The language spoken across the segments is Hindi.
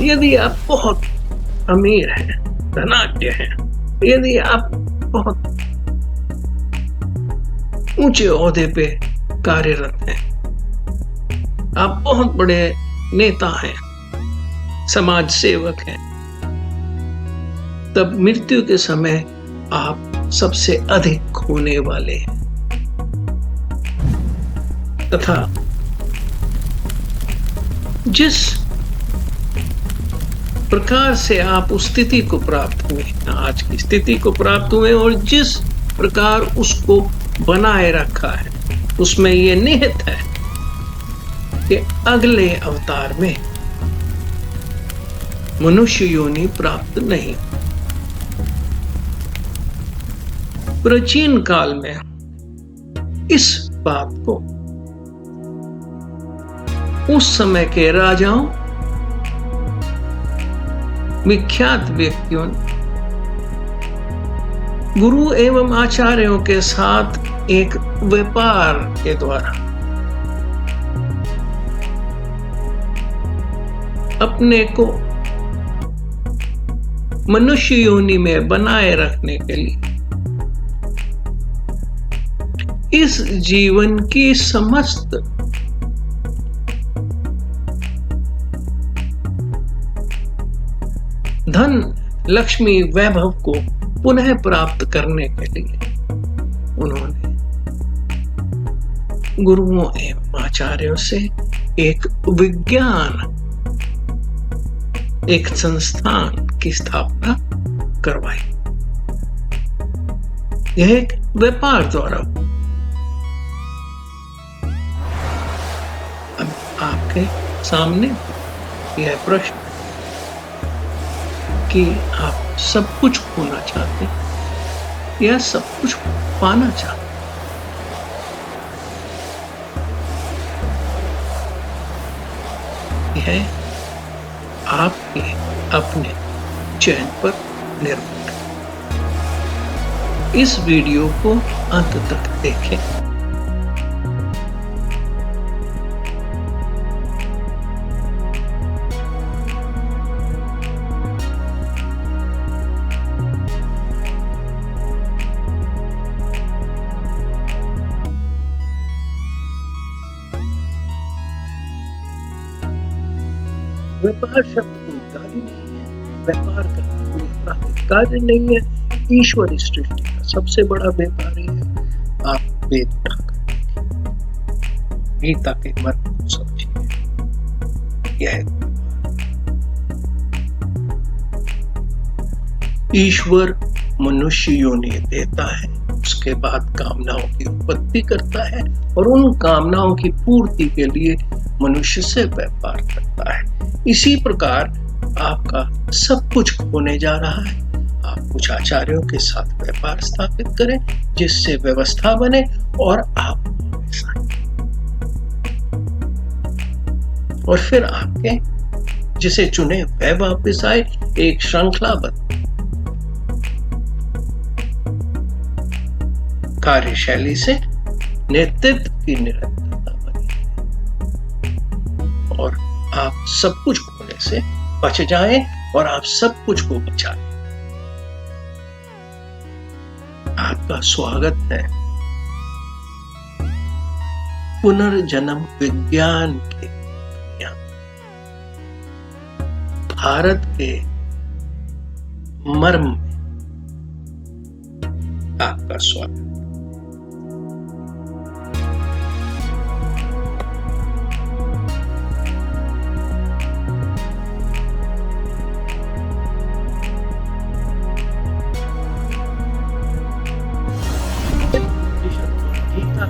यदि आप बहुत अमीर हैं, धनाढ्य हैं, यदि आप बहुत ऊंचे ओहदे पे कार्यरत हैं, आप बहुत बड़े नेता हैं, समाज सेवक हैं, तब मृत्यु के समय आप सबसे अधिक खोने वाले हैं। तथा जिस प्रकार से आप उस स्थिति को प्राप्त हुए, आज की स्थिति को प्राप्त हुए, और जिस प्रकार उसको बनाए रखा है, उसमें यह निहित है कि अगले अवतार में मनुष्य योनि प्राप्त नहीं। प्राचीन काल में इस बात को उस समय के राजाओं, विख्यात व्यक्तियों, गुरु एवं आचार्यों के साथ एक व्यापार के द्वारा अपने को मनुष्य योनि में बनाए रखने के लिए इस जीवन की समस्त धन, लक्ष्मी, वैभव को पुनः प्राप्त करने के लिए उन्होंने गुरुओं एवं आचार्यों से एक विज्ञान, एक संस्थान की स्थापना करवाई। यह एक व्यापार द्वारा। अब आपके सामने यह प्रश्न कि आप सब कुछ खोना चाहते हैं या सब कुछ पाना चाहते हैं? यह आपके अपने चयन पर निर्भर है। इस वीडियो को अंत तक देखें। व्यापार शब्द कोई गाली नहीं है, व्यापार करना कोई अपराधिक कार्य नहीं है। ईश्वर इस सृष्टि का सबसे बड़ा व्यापारी है। आप वेद उठाकर गीता के मर्म को समझिए। यह ईश्वर मनुष्य योनि देता है, उसके बाद कामनाओं की उत्पत्ति करता है और उन कामनाओं की पूर्ति के लिए मनुष्य से व्यापार करता है। इसी प्रकार आपका सब कुछ खोने जा रहा है। आप कुछ आचार्यों के साथ व्यापार स्थापित करें जिससे व्यवस्था बने और आप और फिर आपके जिसे चुने वह वापस आए। एक श्रृंखलाबद्ध कार्यशैली से नेतृत्व की निरंतरता बनी और आप सब कुछ खोने से बच जाएं और आप सब कुछ को बचाएं। आपका स्वागत है पुनर्जन्म विज्ञान के दुनिया में। भारत के मर्म में आपका स्वागत।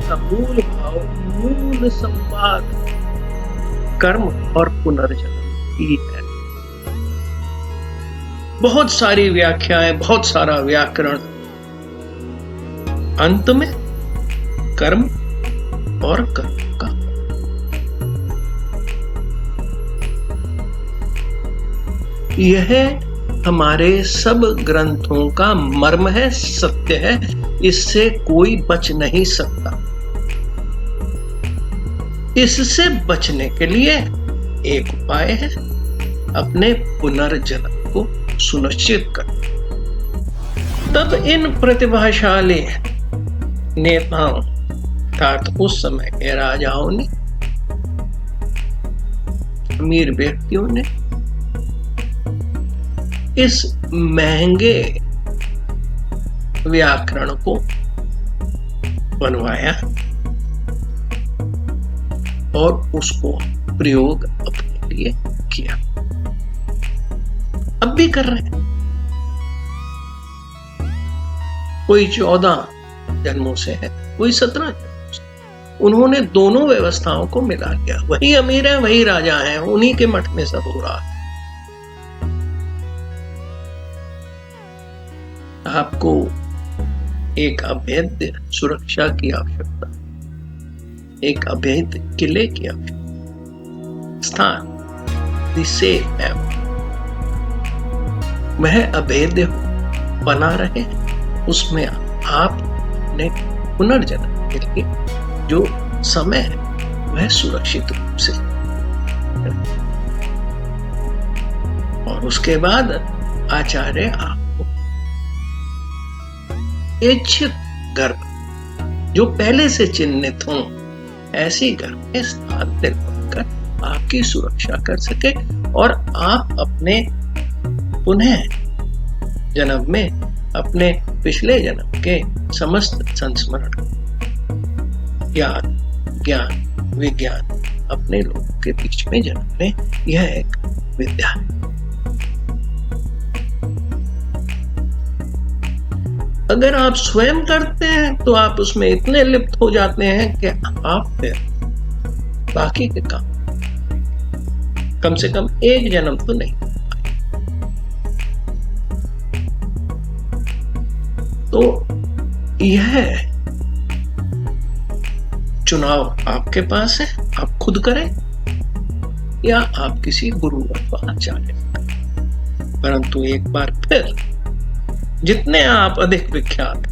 का मूल भाव, मूल संवाद कर्म और पुनर्जन्म ही है। बहुत सारी व्याख्याएं, बहुत सारा व्याकरण, अंत में कर्म और कर्म का यह हमारे सब ग्रंथों का मर्म है, सत्य है। इससे कोई बच नहीं सकता। इससे बचने के लिए एक उपाय है, अपने पुनर्जन्म को सुनिश्चित कर। तब इन प्रतिभाशाली नेताओं अर्थात उस समय के राजाओं ने, अमीर व्यक्तियों ने इस महंगे व्याकरण को बनवाया और उसको प्रयोग अपने लिए किया। अब भी कर रहे हैं। कोई 14 जन्मों से है, कोई 17 जन्मों से। उन्होंने दोनों व्यवस्थाओं को मिला लिया। वही अमीर है, वही राजा है, उन्हीं के मठ में सब हो रहा है। आपको एक अभेद्य सुरक्षा की आवश्यकता, एक अभेद्य किले की आवश्यकता। स्थान वह अभेद्य बना रहे, उसमें आप अपने पुनर्जन्म के लिए जो समय है वह सुरक्षित रूप से, और उसके बाद आचार्य आपको इच्छित गर्भ जो पहले से चिन्हित हो ऐसी गर्भ में स्थान दिलवाकर आपकी सुरक्षा कर सके और आप अपने पुनः जन्म में अपने पिछले जन्म के समस्त संस्मरण, याद, ज्ञान, विज्ञान अपने लोगों के बीच में जन्म में, यह एक विद्या है। अगर आप स्वयं करते हैं तो आप उसमें इतने लिप्त हो जाते हैं कि आप फिर बाकी के काम कम से कम एक जन्म तो नहीं। तो यह चुनाव आपके पास है, आप खुद करें या आप किसी गुरु अथवा आचार्य करें। परंतु एक बार फिर जितने आप अधिक विख्यात,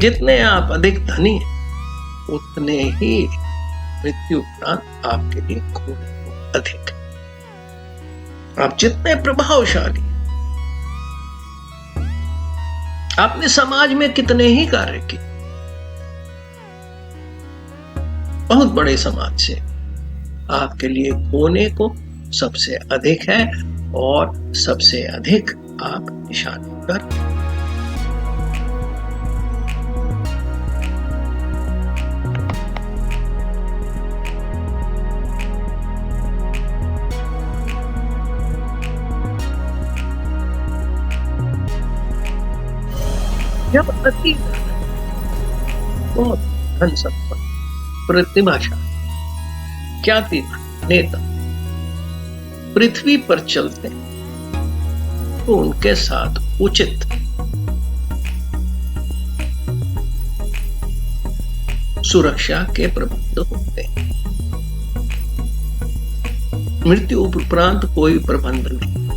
जितने आप अधिक धनी हैं, उतने ही मृत्यु उपरांत आपके लिए खोने को अधिक है। आप जितने प्रभावशाली, आपने समाज में कितने ही कार्य किए, बहुत बड़े समाज से, आपके लिए खोने को सबसे अधिक है और सबसे अधिक आप निशाने पर जब अति बहुत धन संपन्न, प्रतिभाशाली, ख्यातिमान नेता पृथ्वी पर चलते हैं तो उनके साथ उचित सुरक्षा के प्रबंध होते हैं। मृत्यु उपरांत कोई प्रबंध नहीं।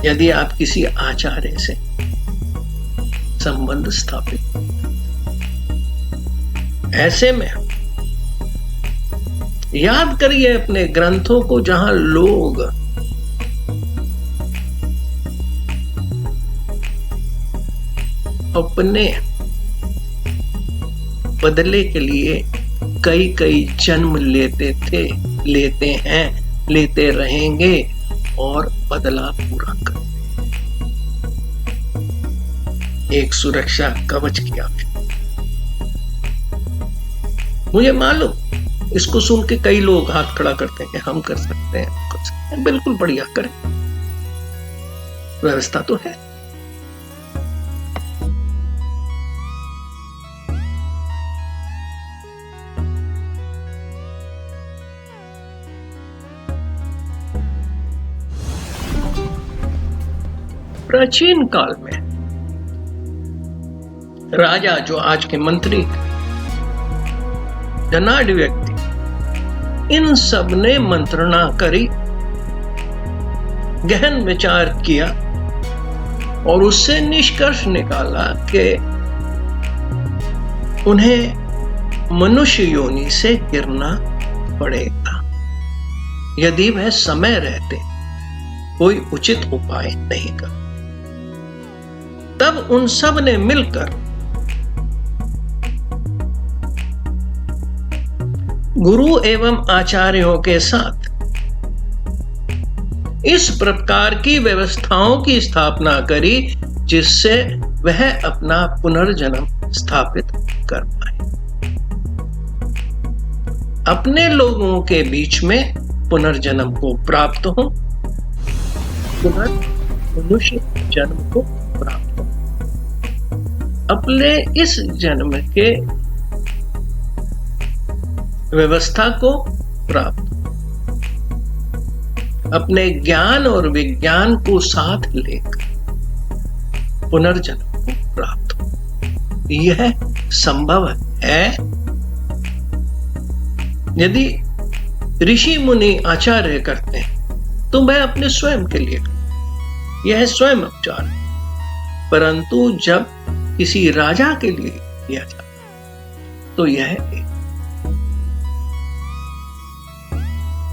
यदि आप किसी आचार्य से संबंध स्थापित, ऐसे में याद करिए अपने ग्रंथों को, जहां लोग अपने बदले के लिए कई कई जन्म लेते थे, लेते हैं, लेते रहेंगे और बदला पूरा कर एक सुरक्षा कवच की आवश्यकता। मुझे मालूम, इसको सुन के कई लोग हाथ खड़ा करते हैं कि हम कर सकते हैं, बिल्कुल बढ़िया करें, व्यवस्था तो है। प्राचीन काल में राजा, जो आज के मंत्री, धनाढ़ व्यक्ति, इन सब ने मंत्रणा करी, गहन विचार किया और उससे निष्कर्ष निकाला कि उन्हें मनुष्य योनि से गिरना पड़ेगा। यदि वह समय रहते कोई उचित उपाय नहीं कर, तब उन सब ने मिलकर गुरु एवं आचार्यों के साथ इस प्रकार की व्यवस्थाओं की स्थापना करी जिससे वह अपना पुनर्जन्म स्थापित कर पाए, अपने लोगों के बीच में पुनर्जन्म को प्राप्त हो, मनुष्य जन्म को प्राप्त हो, अपने इस जन्म के व्यवस्था को प्राप्त, अपने ज्ञान और विज्ञान को साथ लेकर पुनर्जन्म को प्राप्त हो। यह संभव है यदि ऋषि मुनि आचार्य करते हैं तो मैं अपने स्वयं के लिए करता, यह स्वयं उपचार है। परंतु जब किसी राजा के लिए किया जाता तो यह एक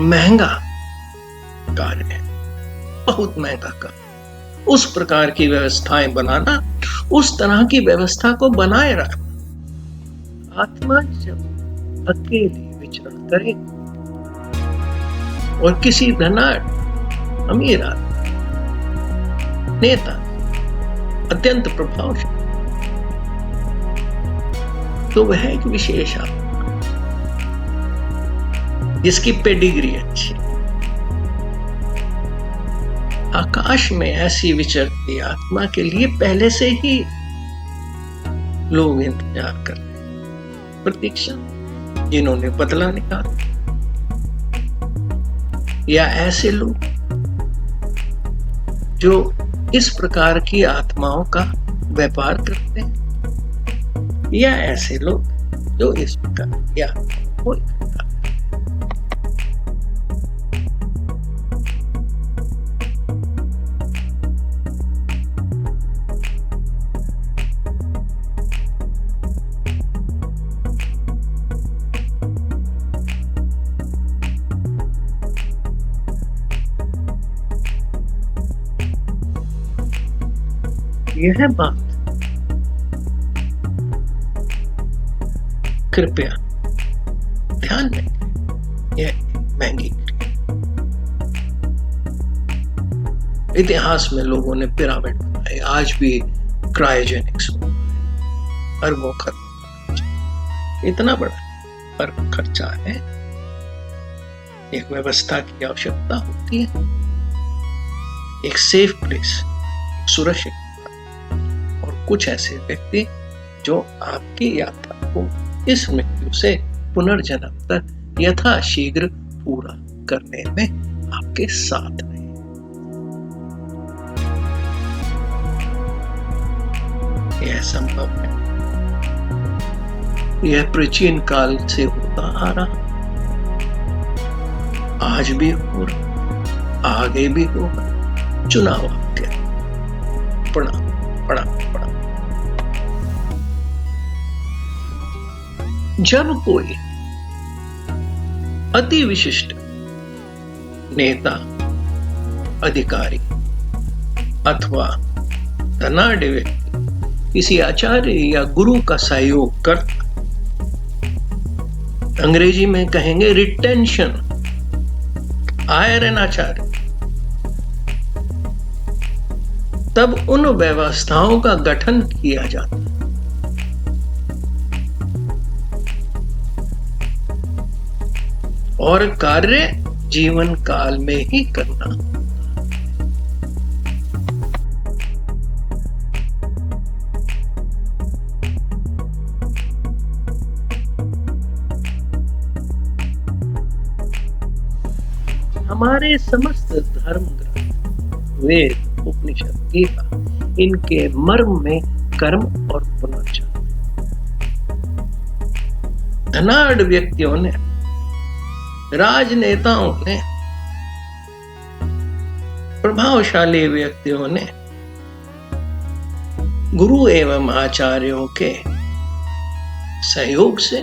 महंगा कार्य है, बहुत महंगा कार्य। उस प्रकार की व्यवस्थाएं बनाना, उस तरह की व्यवस्था को बनाए रखना। आत्मा जब अकेली विचरण करे और किसी धनाढ्य, अमीर आदमी, नेता, अत्यंत प्रभावशाली, तो वह एक विशेष आत्मा जिसकी पेडिग्री अच्छी, आकाश में ऐसी विचरती आत्मा के लिए पहले से ही लोग इंतजार कर रहे हैं, प्रतीक्षा, जिन्होंने बदला निकाला, या ऐसे लोग जो इस प्रकार की आत्माओं का व्यापार करते हैं, या ऐसे लोग जो इस प्रकार की आत्माओं को इकट्ठा करते हैं। यह बात कृपया ध्यान में, यह महंगी क्रिया। इतिहास में लोगों ने पिरामिड बनाए, आज भी क्रायोजेनिक्स अरबों खर्च, इतना बड़ा पर खर्चा है। एक व्यवस्था की आवश्यकता होती है, एक सेफ प्लेस, एक सुरक्षित, कुछ ऐसे व्यक्ति जो आपकी यात्रा को इस मृत्यु से पुनर्जन्म तक यथाशीघ्र पूरा करने में आपके साथ रहे। यह संभव है, यह प्राचीन काल से होता आ रहा, आज भी हो रहा, आगे भी होगा। चुनाव आपके, प्रणाम प्रणाम प्रणाम। जब कोई अति विशिष्ट नेता, अधिकारी अथवा धनाढ्य व्यक्ति किसी आचार्य या गुरु का सहयोग करता, अंग्रेजी में कहेंगे रिटेंशन, हायर एन आचार्य, तब उन व्यवस्थाओं का गठन किया जाता है और कार्य जीवन काल में ही करना। हमारे समस्त धर्म ग्रंथ, वेद, उपनिषद, गीता, इनके मर्म में कर्म और पुनर्जन्म। धनाढ्य व्यक्तियों ने, राजनेताओं ने, प्रभावशाली व्यक्तियों ने गुरु एवं आचार्यों के सहयोग से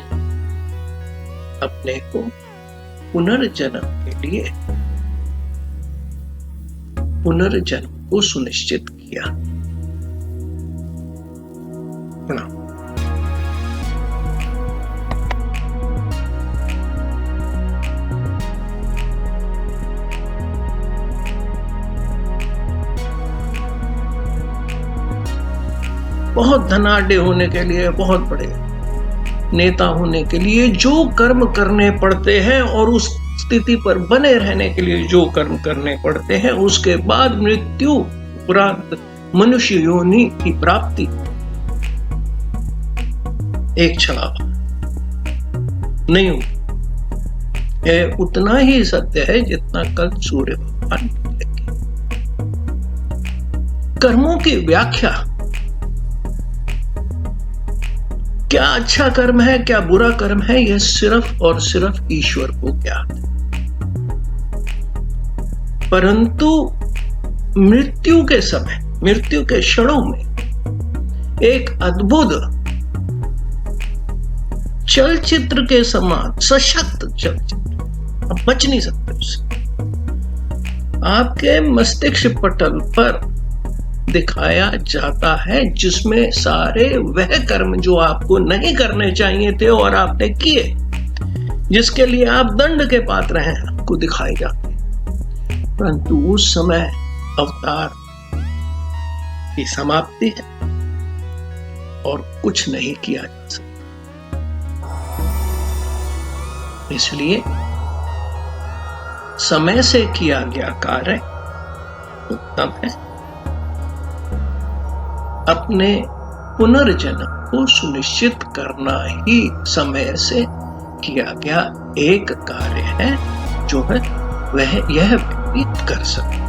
अपने को पुनर्जन्म के लिए पुनर्जन्म को सुनिश्चित किया। प्रणाम। बहुत धनाढ्य होने के लिए, बहुत बड़े नेता होने के लिए जो कर्म करने पड़ते हैं और उस स्थिति पर बने रहने के लिए जो कर्म करने पड़ते हैं, उसके बाद मृत्यु उपरांत मनुष्य योनि की प्राप्ति एक छलावा नहीं होगी। यह उतना ही सत्य है जितना कल सूर्य भगवान निकलेंगे। कर्मों की व्याख्या, क्या अच्छा कर्म है क्या बुरा कर्म है, यह सिर्फ और सिर्फ ईश्वर को ज्ञात है। परंतु मृत्यु के समय, मृत्यु के क्षणों में एक अद्भुत चलचित्र के समान सशक्त चलचित्र, अब बच नहीं सकते उससे, आपके मस्तिष्क पटल पर दिखाया जाता है, जिसमें सारे वह कर्म जो आपको नहीं करने चाहिए थे और आपने किए, जिसके लिए आप दंड के पात्र हैं, आपको दिखाए जाते हैं। परंतु उस समय अवतार की समाप्ति है और कुछ नहीं किया जा सकता। इसलिए समय से किया गया कार्य उत्तम है। अपने पुनर्जन्म को सुनिश्चित करना ही समय से किया गया एक कार्य है जो है वह यह व्यक्ति कर सकता है।